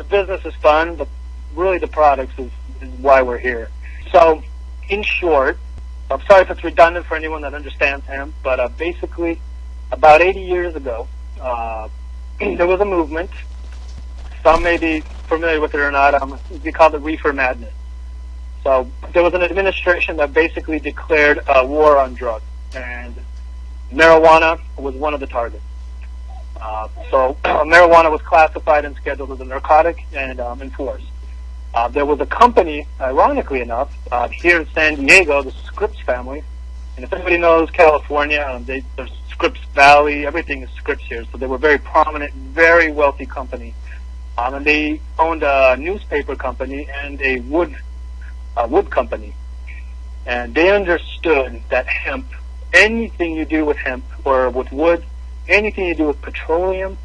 the business is fun, but really the products is why we're here. So, in short, I'm sorry if it's redundant for anyone that understands hemp, but basically, about 80 years ago, there was a movement. Some may be familiar with it or not. We call it reefer madness. So there was an administration that basically declared a war on drugs, and marijuana was one of the targets. So marijuana was classified and scheduled as a narcotic and enforced. There was a company, ironically enough, here in San Diego, the Scripps family. And if anybody knows California, there's Scripps Valley, everything is Scripps here. So they were a very prominent, very wealthy company. And they owned a newspaper company and a wood company. And they understood that hemp, anything you do with hemp or with wood, anything you do with petroleum,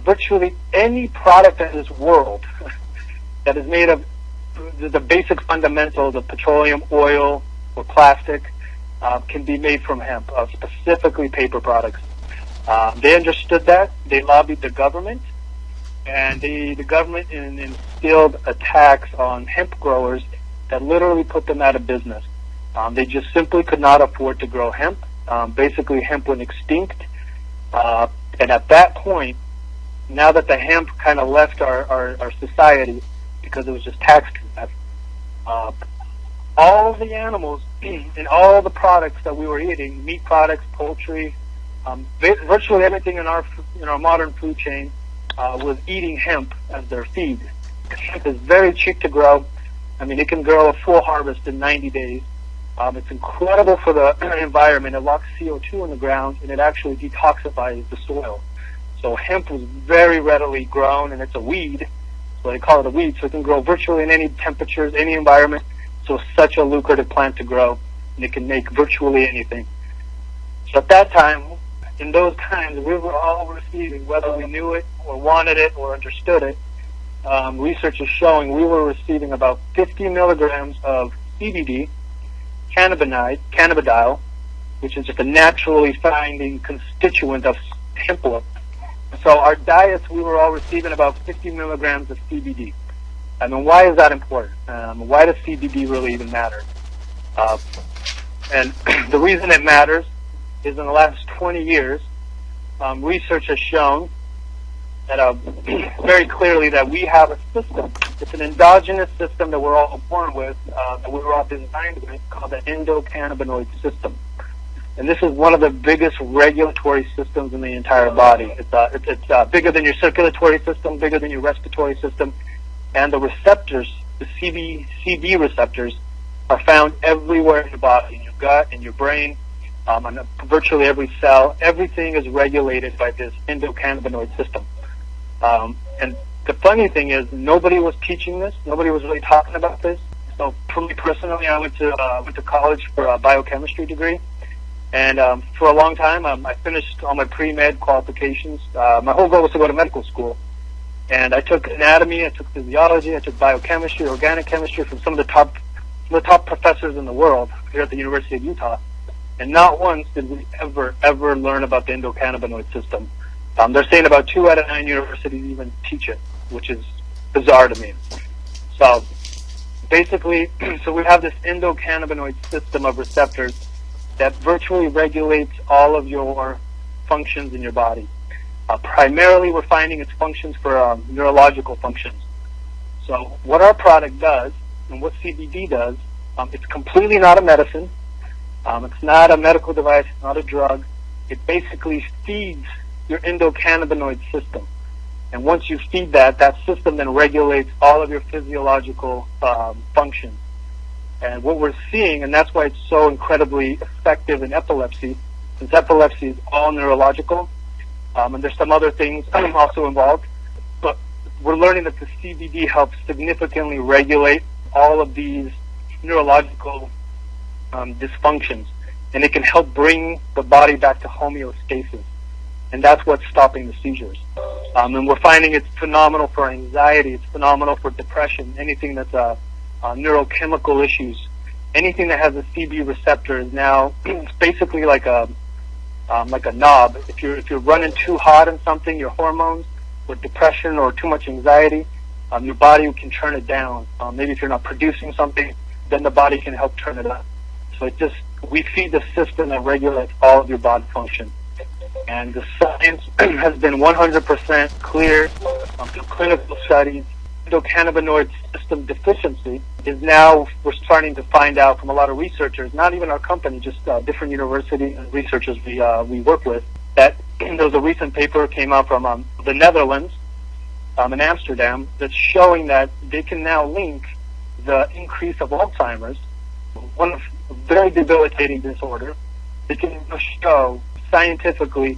virtually any product in this world that is made of the basic fundamentals of petroleum, oil, or plastic can be made from hemp, specifically paper products. They understood that. They lobbied the government, and the government instilled a tax on hemp growers that literally put them out of business. They just simply could not afford to grow hemp. Basically, hemp went extinct. And at that point, now that the hemp kind of left our society because it was just taxed to death, all the animals and all the products that we were eating, meat products, poultry, virtually everything in our modern food chain was eating hemp as their feed. Hemp is very cheap to grow. I mean, it can grow a full harvest in 90 days. It's incredible for the environment. It locks CO2 in the ground, and it actually detoxifies the soil. So hemp was very readily grown, and it's a weed. So they call it a weed. So it can grow virtually in any temperatures, any environment. So it's such a lucrative plant to grow, and it can make virtually anything. So at that time, in those times, we were all receiving, whether we knew it or wanted it or understood it, research is showing we were receiving about 50 milligrams of CBD, cannabidiol, which is just a naturally finding constituent of hemp oil. So our diets, we were all receiving about 50 milligrams of CBD. I mean, why is that important? Why does CBD really even matter? And the reason it matters is in the last 20 years, research has shown that very clearly that we have a system. It's an endogenous system that we're all born with, that we were all designed with, called the endocannabinoid system. And this is one of the biggest regulatory systems in the entire body. It's bigger than your circulatory system, bigger than your respiratory system, and the receptors, the CB receptors, are found everywhere in your body, in your gut, in your brain, on virtually every cell. Everything is regulated by this endocannabinoid system. And the funny thing is, nobody was teaching this. Nobody was really talking about this. So for me personally, I went to college for a biochemistry degree. And for a long time, I finished all my pre-med qualifications. My whole goal was to go to medical school. And I took anatomy, I took physiology, I took biochemistry, organic chemistry from some of the top professors in the world here at the University of Utah. And not once did we ever learn about the endocannabinoid system. They're saying about 2 out of 9 universities even teach it, which is bizarre to me. So basically, so we have this endocannabinoid system of receptors that virtually regulates all of your functions in your body. Primarily, we're finding its functions for neurological functions. So what our product does, and what CBD does, it's completely not a medicine. It's not a medical device, it's not a drug. It basically feeds your endocannabinoid system. And once you feed that system then regulates all of your physiological functions. And what we're seeing, and that's why it's so incredibly effective in epilepsy, since epilepsy is all neurological, and there's some other things also involved, but we're learning that the CBD helps significantly regulate all of these neurological dysfunctions, and it can help bring the body back to homeostasis, and that's what's stopping the seizures. And we're finding it's phenomenal for anxiety, it's phenomenal for depression, anything that's neurochemical issues. Anything that has a CB receptor is now it's basically like a knob. If you're running too hot on something, your hormones, or depression or too much anxiety, Your body can turn it down. Maybe if you're not producing something, then the body can help turn it up. So we feed the system that regulates all of your body function. And the science has been 100% clear through clinical studies. Endocannabinoid system deficiency is now, we're starting to find out from a lot of researchers, not even our company, just different university and researchers we work with, that there was a recent paper came out from the Netherlands in Amsterdam that's showing that they can now link the increase of Alzheimer's, one of a very debilitating disorder. They can show scientifically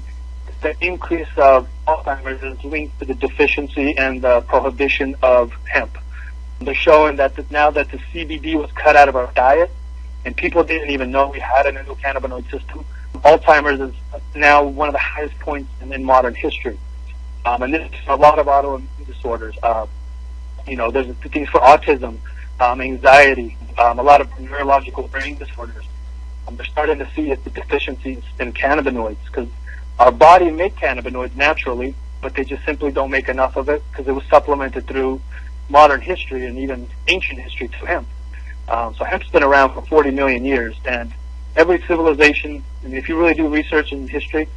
the increase of Alzheimer's is linked to the deficiency and the prohibition of hemp. They're showing that now that the CBD was cut out of our diet, and people didn't even know we had an endocannabinoid system, Alzheimer's is now one of the highest points in modern history. And there's a lot of autoimmune disorders. There's things for autism, anxiety, a lot of neurological brain disorders. They're starting to see the deficiencies in cannabinoids because our body makes cannabinoids naturally, but they just simply don't make enough of it because it was supplemented through modern history and even ancient history to hemp. So hemp's been around for 40 million years, and every civilization, if you really do research in history,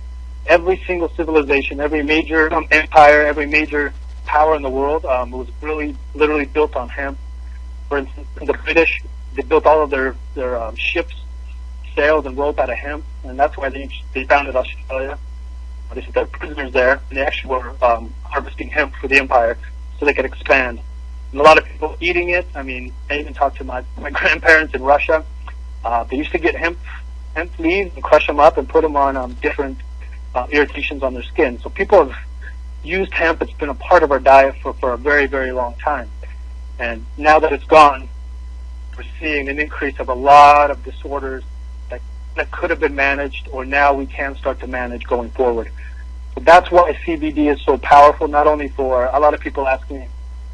every single civilization, every major empire, every major power in the world was really literally built on hemp. For instance, the British, they built all of their ships, sailed and rope out of hemp, and that's why they founded Australia. They sent their prisoners there, and they actually were harvesting hemp for the empire so they could expand. And a lot of people eating it. I even talked to my grandparents in Russia. They used to get hemp leaves and crush them up and put them on different irritations on their skin. So people have used hemp. It's been a part of our diet for a very, very long time. And now that it's gone, we're seeing an increase of a lot of disorders that could have been managed, or now we can start to manage going forward. So that's why CBD is so powerful, not only for, a lot of people ask me,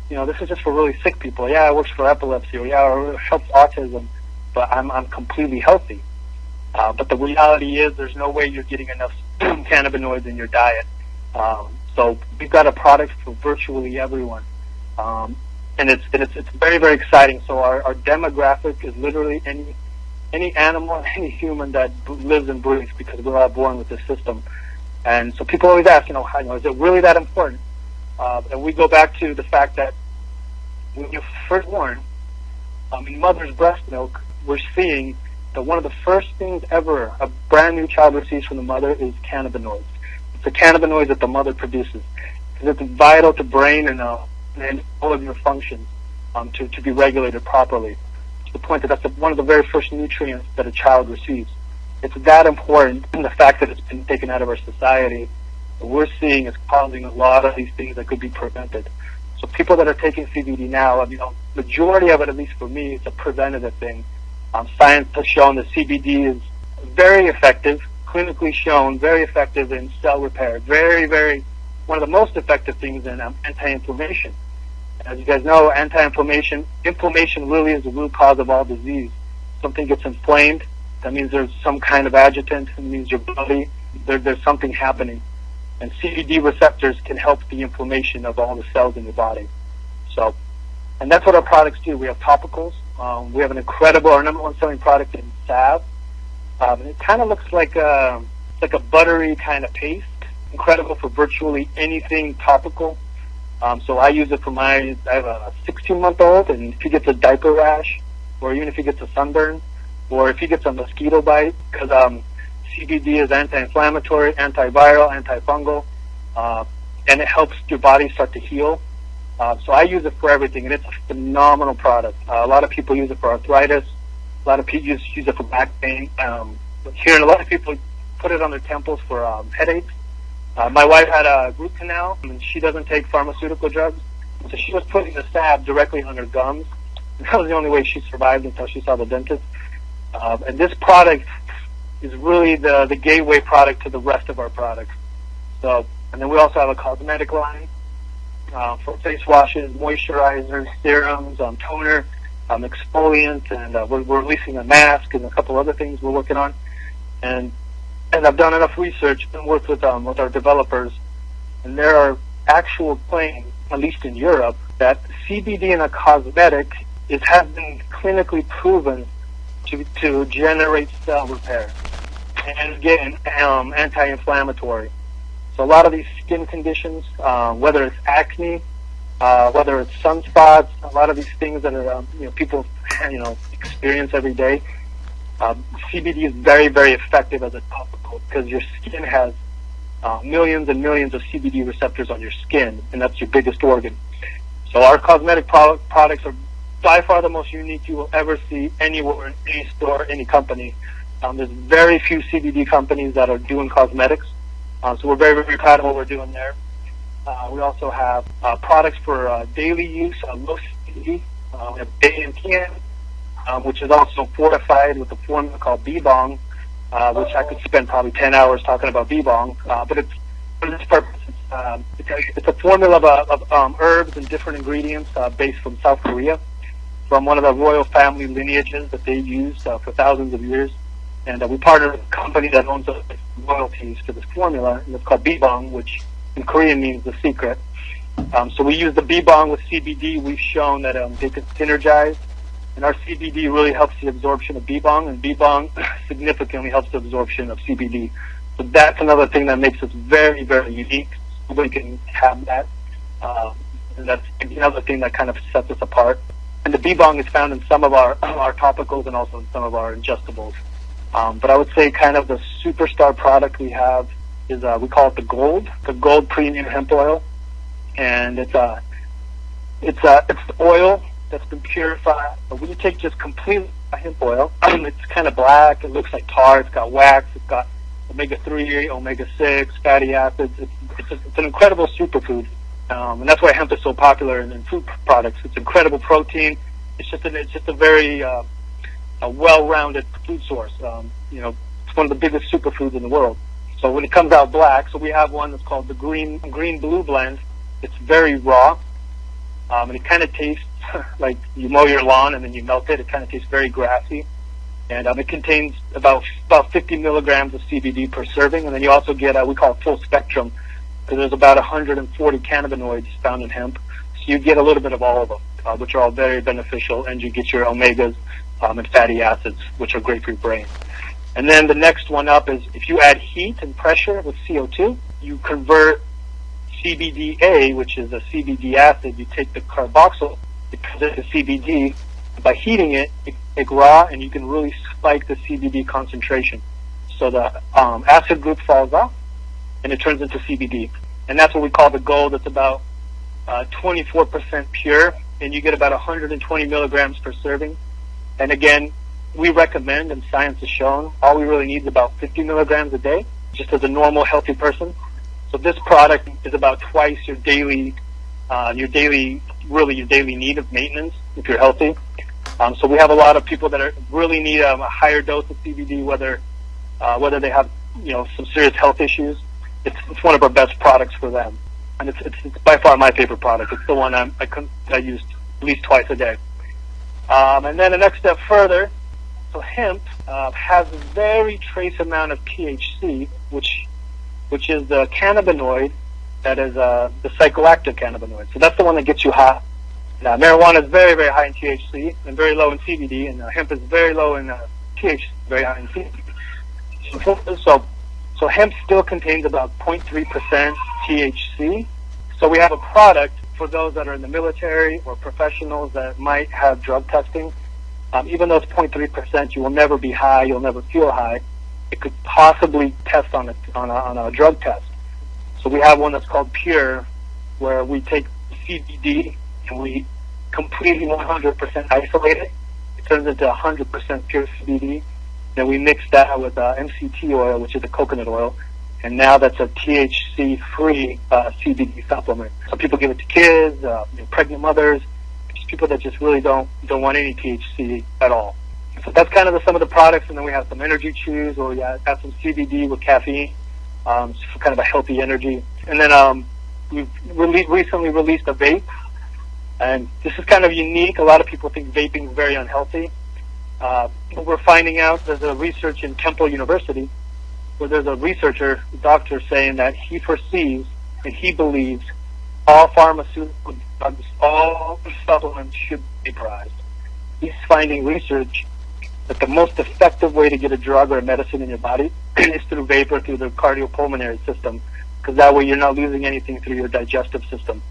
this is just for really sick people. Yeah, it works for epilepsy, or it helps autism, but I'm completely healthy. But the reality is there's no way you're getting enough cannabinoids in your diet. So we've got a product for virtually everyone. And it's very, very exciting. So our demographic is literally any animal, any human that lives and breathes, because we're all born with this system. And so people always ask, is it really that important? And we go back to the fact that when you're first born, in mother's breast milk, we're seeing that one of the first things ever a brand new child receives from the mother is cannabinoids. It's the cannabinoids that the mother produces, because it's vital to brain and all of your functions to be regulated properly. To the point that that's one of the very first nutrients that a child receives. It's that important, and the fact that it's been taken out of our society, what we're seeing is causing a lot of these things that could be prevented. So people that are taking CBD now, majority of it, at least for me, it's a preventative thing. Science has shown that CBD is very effective, clinically shown, very effective in cell repair. Very, very, one of the most effective things in anti-inflammation. As you guys know, inflammation really is the root cause of all disease. Something gets inflamed, that means there's some kind of adjutant, it means your body, there's something happening. And CBD receptors can help the inflammation of all the cells in your body. So, and that's what our products do. We have topicals. We have our number one selling product in salve. And it kind of looks like a buttery kind of paste. Incredible for virtually anything topical. So I use it for I have a 16-month-old, and if he gets a diaper rash, or even if he gets a sunburn, or if he gets a mosquito bite, because CBD is anti-inflammatory, antiviral, antifungal, and it helps your body start to heal. So I use it for everything, and it's a phenomenal product. A lot of people use it for arthritis. A lot of people use it for back pain. Here, a lot of people put it on their temples for headaches. My wife had a root canal, and she doesn't take pharmaceutical drugs, so she was putting the salve directly on her gums. And that was the only way she survived until she saw the dentist. And this product is really the gateway product to the rest of our products. So, and then we also have a cosmetic line for face washes, moisturizers, serums, toner, exfoliant, and we're releasing a mask and a couple other things we're working on. And I've done enough research and worked with our developers, and there are actual claims, at least in Europe, that CBD in a cosmetic has been clinically proven to generate cell repair and again anti-inflammatory. So a lot of these skin conditions, whether it's acne, whether it's sunspots, a lot of these things that are people experience every day. CBD is very, very effective as a topical because your skin has millions and millions of CBD receptors on your skin, and that's your biggest organ. So our cosmetic products are by far the most unique you will ever see anywhere in any store, any company. There's very few CBD companies that are doing cosmetics, so we're very, very proud of what we're doing there. We also have products for daily use, low CBD. We have Kannaway-Kinnan, which is also fortified with a formula called B-Bong, which I could spend probably 10 hours talking about B-Bong, but it's for this purpose. It's a formula of herbs and different ingredients based from South Korea, from one of the royal family lineages that they used for thousands of years. And we partnered with a company that owns the royalties for this formula, and it's called B-Bong, which in Korean means the secret. So we use the B-Bong with CBD. We've shown that they can synergize, and our CBD really helps the absorption of B-Bong, and B-Bong significantly helps the absorption of CBD. So that's another thing that makes us very, very unique. Nobody can have that. And that's another thing that kind of sets us apart. And the B-Bong is found in some of our topicals and also in some of our ingestibles. But I would say kind of the superstar product we have is we call it the Gold Premium Hemp Oil, and it's oil that's been purified. But when you take just complete hemp oil, it's kind of black. It looks like tar. It's got wax. It's got omega-3, omega-6, fatty acids. It's an incredible superfood, and that's why hemp is so popular in food products. It's incredible protein. It's just a very a well-rounded food source. It's one of the biggest superfoods in the world. So when it comes out black, so we have one that's called the green-blue blend. It's very raw, and it kind of tastes like you mow your lawn and then you melt it. It kind of tastes very grassy, and it contains about 50 milligrams of CBD per serving. And then you also get we call it full spectrum, because there's about 140 cannabinoids found in hemp. So you get a little bit of all of them, which are all very beneficial, and you get your omegas and fatty acids, which are great for your brain. And then the next one up is if you add heat and pressure with CO2, you convert CBDA, which is a CBD acid. You take the carboxyl, because it's a CBD. By heating it, you take raw, and you can really spike the CBD concentration. So the acid group falls off, and it turns into CBD. And that's what we call the gold. It's about 24% pure, and you get about 120 milligrams per serving. And again, we recommend, and science has shown, all we really need is about 50 milligrams a day, just as a normal, healthy person. So this product is about twice your daily need of maintenance if you're healthy. So we have a lot of people that really need a higher dose of CBD, whether they have some serious health issues. It's one of our best products for them, and it's by far my favorite product. It's the one I use at least twice a day. And then the next step further. So hemp has a very trace amount of THC, which is the cannabinoid that is the psychoactive cannabinoid. So that's the one that gets you high. Now, marijuana is very, very high in THC and very low in CBD, and hemp is very low in THC, very high in CBD. So hemp still contains about 0.3% THC. So we have a product for those that are in the military or professionals that might have drug testing. Even though it's 0.3%, you will never be high. You'll never feel high. It could possibly test on a drug test. So we have one that's called Pure, where we take CBD and we completely 100% isolate it. It turns into 100% pure CBD. Then we mix that with MCT oil, which is a coconut oil, and now that's a THC-free CBD supplement. So people give it to kids, pregnant mothers, just people that just really don't want any THC at all. So that's kind of some of the products, and then we have some energy chews, where we add some CBD with caffeine, for kind of a healthy energy. And then we've recently released a vape, and this is kind of unique. A lot of people think vaping is very unhealthy. But we're finding out there's a research in Temple University where there's a doctor saying that he foresees and he believes all pharmaceutical drugs, all supplements should be vaporized. He's finding research that the most effective way to get a drug or a medicine in your body is through vapor, through the cardiopulmonary system, because that way you're not losing anything through your digestive system.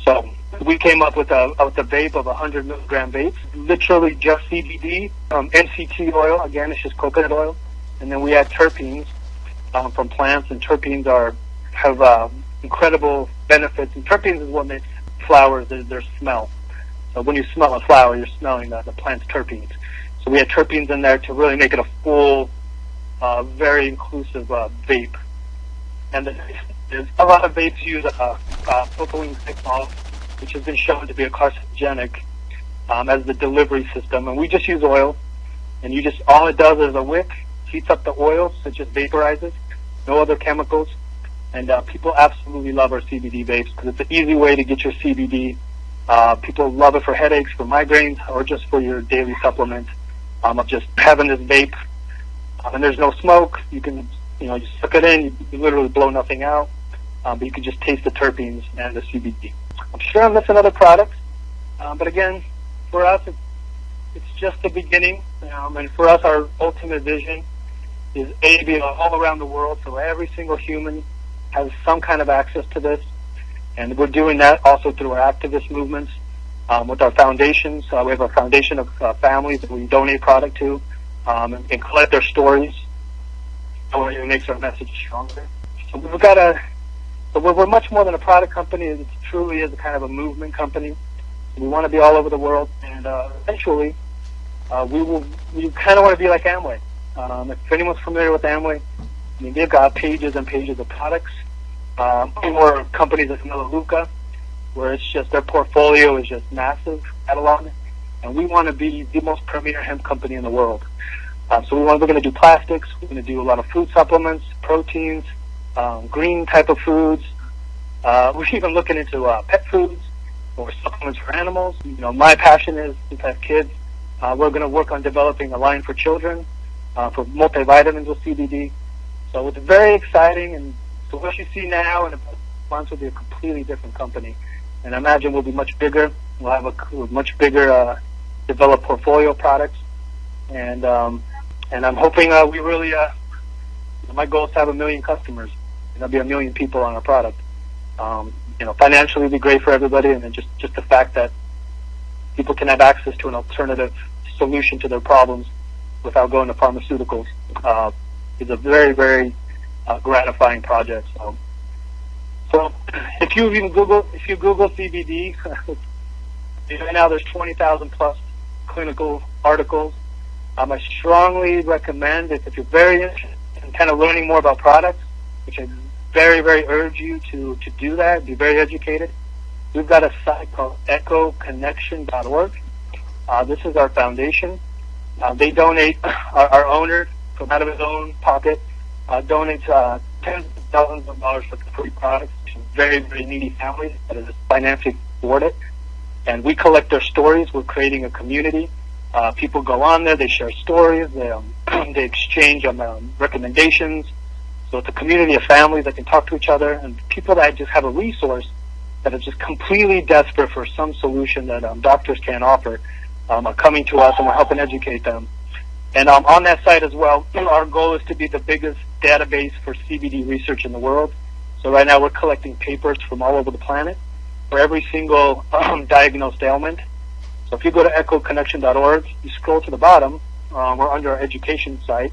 So we came up with a vape of 100 milligram vapes, literally just CBD, MCT oil. Again, it's just coconut oil, and then we add terpenes from plants, and terpenes have incredible benefits. And terpenes is what makes flowers their smell. So when you smell a flower, you're smelling the plant's terpenes. So we had terpenes in there to really make it a full, very inclusive vape. And there's a lot of vapes use propylene glycol, which has been shown to be a carcinogenic as the delivery system. And we just use oil, and all it does is a wick, heats up the oil, so it just vaporizes, no other chemicals. And people absolutely love our CBD vapes because it's an easy way to get your CBD. People love it for headaches, for migraines, or just for your daily supplement of just having this vape. And there's no smoke. You can, you suck it in. You literally blow nothing out. But you can just taste the terpenes and the CBD. I'm sure I'm missing other products. But again, for us, it's just the beginning. And for us, our ultimate vision is to be all around the world, so every single human has some kind of access to this. And we're doing that also through our activist movements, with our foundations. We have a foundation of families that we donate product to, and collect their stories. So it makes our message stronger. So we're much more than a product company. It truly is a kind of a movement company. We want to be all over the world, and eventually, we kind of want to be like Amway. If anyone's familiar with Amway, they've got pages and pages of products. Or companies like Melaleuca, where it's just their portfolio is just massive catalog, and we want to be the most premier hemp company in the world. So we're going to do plastics. We're going to do a lot of food supplements, proteins, green type of foods. We're even looking into pet foods or supplements for animals. My passion is to have kids. We're going to work on developing a line for children for multivitamins with CBD. So it's very exciting, and so what you see now in about months will be a completely different company. And I imagine we'll be much bigger. We'll have a much bigger developed portfolio of products. And I'm hoping we really, my goal is to have 1 million customers. And there'll be 1 million people on our product. Financially it'd be great for everybody. And then just the fact that people can have access to an alternative solution to their problems without going to pharmaceuticals is a very, very gratifying project. So if you Google CBD, right now there's 20,000 plus clinical articles. I strongly recommend if you're very interested in kind of learning more about products, which I very, very urge you to do that, be very educated. We've got a site called echoconnection.org. This is our foundation. They donate, our owner, from out of his own pocket, donates tens of thousands of dollars for free products to very, very needy families that is financially afford it. And we collect their stories. We're creating a community. People go on there, they share stories, they exchange recommendations. So it's a community of families that can talk to each other, and people that just have a resource that is just completely desperate for some solution that doctors can't offer are coming to us, and we're helping educate them. And on that site as well, our goal is to be the biggest database for CBD research in the world. So right now we're collecting papers from all over the planet for every single diagnosed ailment. So if you go to echoconnection.org, you scroll to the bottom, we're under our education site,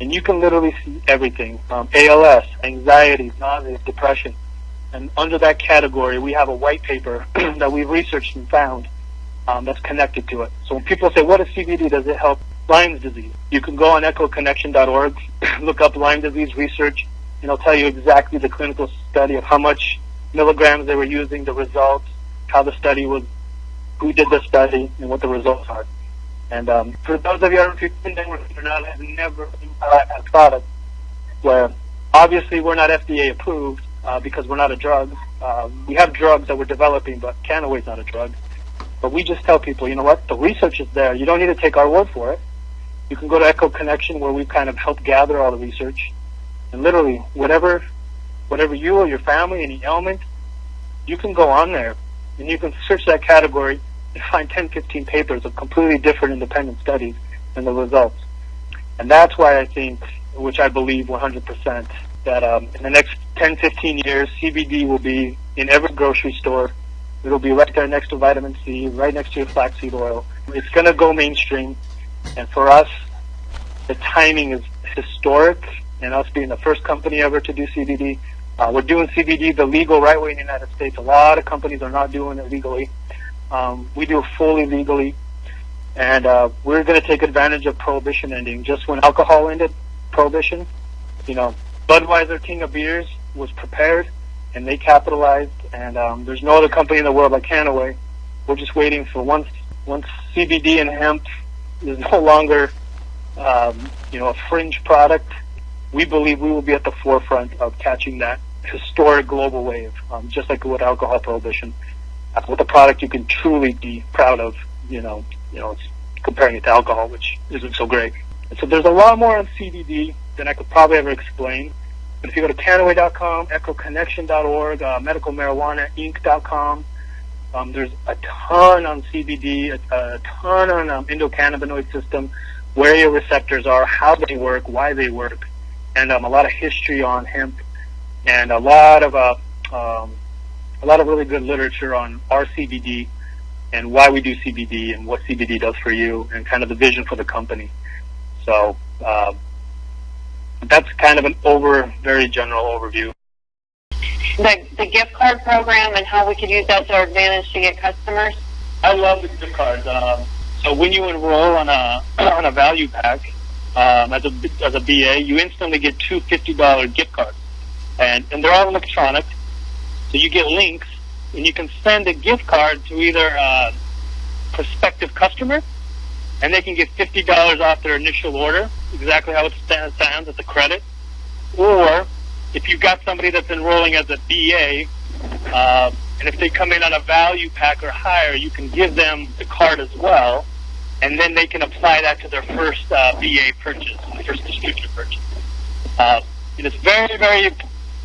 and you can literally see everything, ALS, anxiety, nausea, depression. And under that category, we have a white paper that we've researched and found that's connected to it. So when people say, what is CBD? Does it help Lyme's disease? You can go on echoconnection.org, look up Lyme disease research, and it'll tell you exactly the clinical study of how much milligrams they were using, the results, how the study was, who did the study, and what the results are. And for those of you who have never had a product where obviously we're not FDA approved because we're not a drug. We have drugs that we're developing, but Kannaway's not a drug. But we just tell people, you know what, the research is there. You don't need to take our word for it. You can go to Echo Connection, where we kind of help gather all the research. And literally, whatever you or your family, any ailment, you can go on there and you can search that category and find 10, 15 papers of completely different independent studies and the results. And that's why I think, which I believe 100%, that in the next 10, 15 years, CBD will be in every grocery store. It'll be right there next to vitamin C, right next to your flaxseed oil. It's going to go mainstream. And for us, the timing is historic, and us being the first company ever to do CBD. We're doing CBD the legal right way in the United States. A lot of companies are not doing it legally. We do it fully legally. And we're going to take advantage of Prohibition ending. Just when alcohol ended, Prohibition, Budweiser, King of Beers, was prepared, and they capitalized. And there's no other company in the world like Kannaway. We're just waiting for once CBD and hemp is no longer, a fringe product. We believe we will be at the forefront of catching that historic global wave, just like with alcohol prohibition, with a product you can truly be proud of. It's comparing it to alcohol, which isn't so great. And so there's a lot more on CBD than I could probably ever explain. But if you go to Kannaway.com, echoconnection.org, medicalmarijuanainc.com, there's a ton on CBD, a ton on endocannabinoid system, where your receptors are, how they work, why they work, and a lot of history on hemp, and a lot of really good literature on our CBD and why we do CBD and what CBD does for you, and kind of the vision for the company. So that's kind of an very general overview. The gift card program and how we could use that to our advantage to get customers? I love the gift cards. So when you enroll on a value pack as a BA, you instantly get two $50 gift cards, and they're all electronic. So you get links, and you can send a gift card to either a prospective customer, and they can get $50 off their initial order, exactly how it sounds, as a credit. Or if you've got somebody that's enrolling as a BA, and if they come in on a value pack or higher, you can give them the card as well, and then they can apply that to their first BA purchase, the first distributor purchase. It's very, very,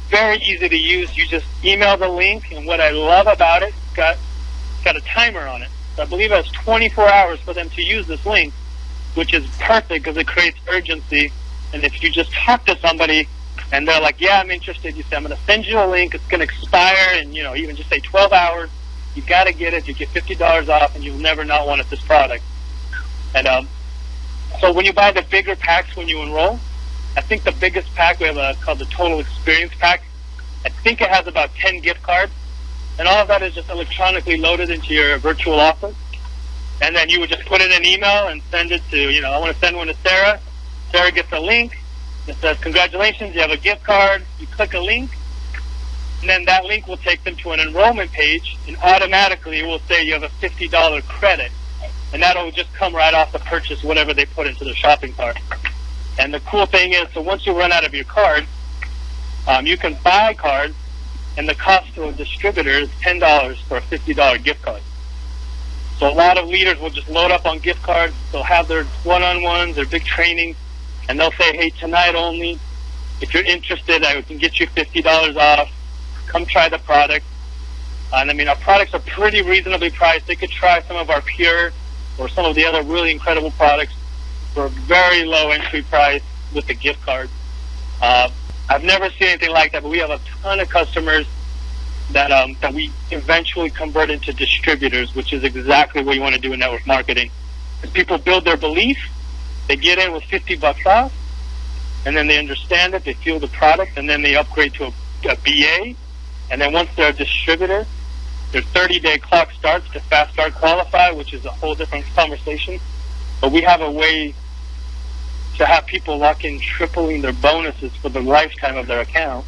very easy to use. You just email the link, and what I love about it, it's got a timer on it. So I believe it has 24 hours for them to use this link, which is perfect because it creates urgency. And if you just talk to somebody and they're like, yeah, I'm interested, you say, I'm going to send you a link, it's going to expire in, even just say 12 hours, you got to get it, you get $50 off, and you'll never not want this product. And so when you buy the bigger packs when you enroll, I think the biggest pack we have called the Total Experience Pack. I think it has about 10 gift cards, and all of that is just electronically loaded into your virtual office. And then you would just put in an email and send it to, I want to send one to Sarah. Sarah gets a link. It says, congratulations, you have a gift card. You click a link, and then that link will take them to an enrollment page, and automatically it will say you have a $50 credit. And that'll just come right off the purchase, whatever they put into their shopping cart. And the cool thing is, so once you run out of your card, you can buy cards, and the cost to a distributor is $10 for a $50 gift card. So a lot of leaders will just load up on gift cards. They'll have their one-on-ones, their big trainings, and they'll say, hey, tonight only, if you're interested, I can get you $50 off. Come try the product. And our products are pretty reasonably priced. They could try some of our Pure or some of the other really incredible products for a very low entry price with the gift card. I've never seen anything like that, but we have a ton of customers that we eventually convert into distributors, which is exactly what you want to do in network marketing. As people build their belief, they get in with $50 off, and then they understand it, they feel the product, and then they upgrade to a BA, and then once they're a distributor, their 30-day clock starts to fast start qualify, which is a whole different conversation. But we have a way to have people lock in tripling their bonuses for the lifetime of their account.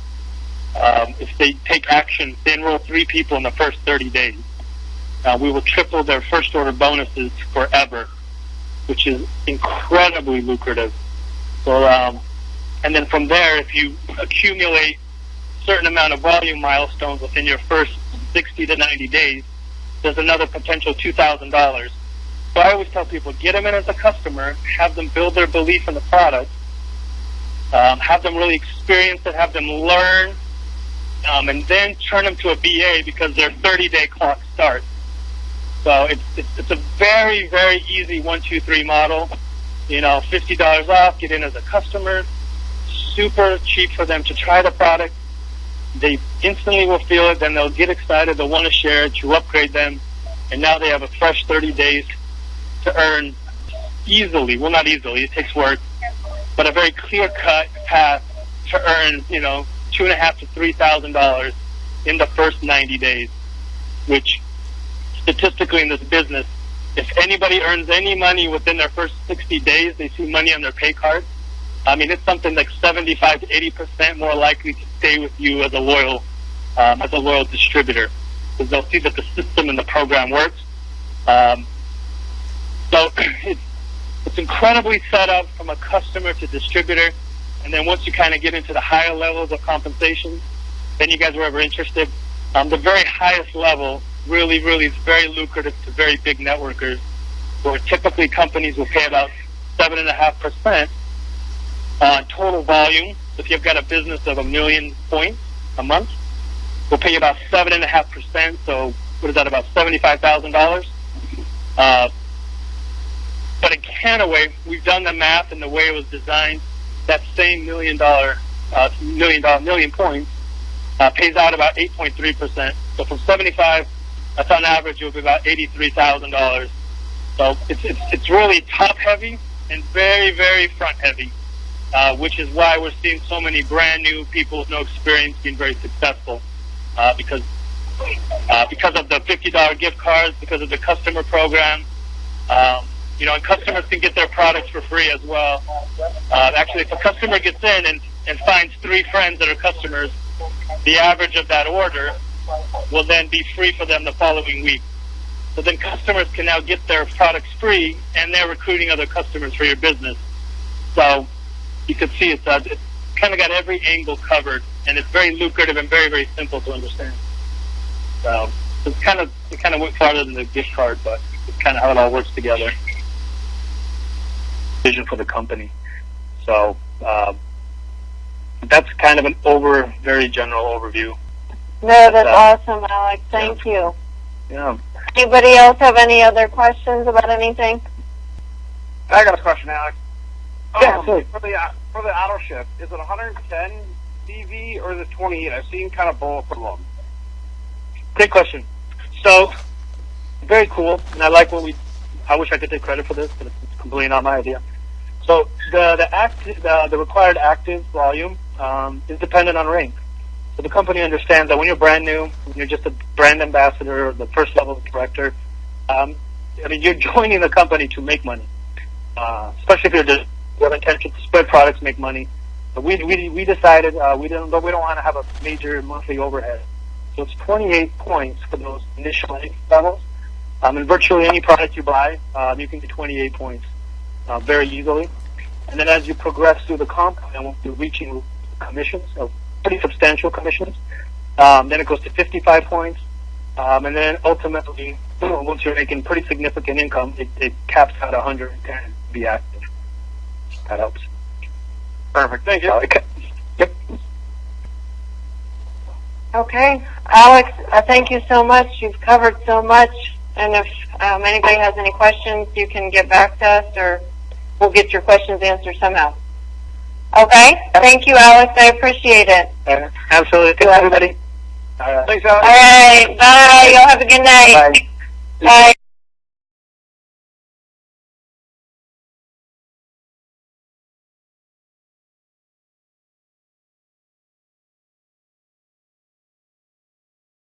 If they take action, they enroll 3 people in the first 30 days. We will triple their first order bonuses forever, which is incredibly lucrative. So, and then from there, if you accumulate a certain amount of volume milestones within your first 60 to 90 days, there's another potential $2,000. So I always tell people, get them in as a customer, have them build their belief in the product, have them really experience it, have them learn, and then turn them to a BA because their 30-day clock starts. So it's a very, very easy 1, 2, 3 model. $50 off, get in as a customer. Super cheap for them to try the product. They instantly will feel it, then they'll get excited, they'll want to share it, you upgrade them, and now they have a fresh 30 days to earn easily. Well, not easily, it takes work, but a very clear-cut path to earn, $2,500 to $3,000 in the first 90 days, which statistically in this business, if anybody earns any money within their first 60 days, they see money on their pay card. I mean, it's something like 75 to 80% more likely to stay with you as a loyal distributor, because they'll see that the system and the program works. So it's incredibly set up from a customer to distributor, and then once you kind of get into the higher levels of compensation, then you guys are ever interested. The very highest level really is very lucrative to very big networkers, where typically companies will pay about 7.5% on total volume. If you've got a business of 1 million points a month, we'll pay you about 7.5%. So what is that, about $75,000? But in Kannaway, we've done the math and the way it was designed. That same million points pays out about 8.3%. So from 75, that's on average, it will be about $83,000. So it's really top heavy and very, very front heavy. Which is why we're seeing so many brand new people with no experience being very successful, because of the $50 gift cards, because of the customer program. And customers can get their products for free as well. Actually, if a customer gets in and finds 3 friends that are customers, the average of that order will then be free for them the following week. So then customers can now get their products free, and they're recruiting other customers for your business. So you can see it's kind of got every angle covered, and it's very lucrative and very, very simple to understand. So it kind of went farther than the gift card, but it's kind of how it all works together. Vision for the company. So that's kind of an very general overview. No, that's awesome, Alex. Thank you. Yeah. Anybody else have any other questions about anything? I got a question, Alex. Yeah, for the auto ship, is it 110 CV or is it 28? I've seen kind of both of them. Great question. So, very cool, and I like I wish I could take credit for this, but it's completely not my idea. So the required active volume is dependent on rank. So the company understands that when you're brand new, when you're just a brand ambassador, or the first level director, you're joining the company to make money, especially if you have intention to spread products, make money. But we decided we don't want to have a major monthly overhead. So it's 28 points for those initial levels. And virtually any product you buy, you can get 28 points very easily. And then as you progress through the comp, and you're reaching commissions, pretty substantial commissions, then it goes to 55 points. And then ultimately, once you're making pretty significant income, it caps out 110 to be active. That helps. Perfect. Thank you. Yep. Okay. Alex, thank you so much. You've covered so much. And if anybody has any questions, you can get back to us, or we'll get your questions answered somehow. Okay? Thank you, Alex. I appreciate it. Absolutely. Thanks, everybody. Thanks, Alex. All right. Bye. Y'all have a good night. Bye. Bye.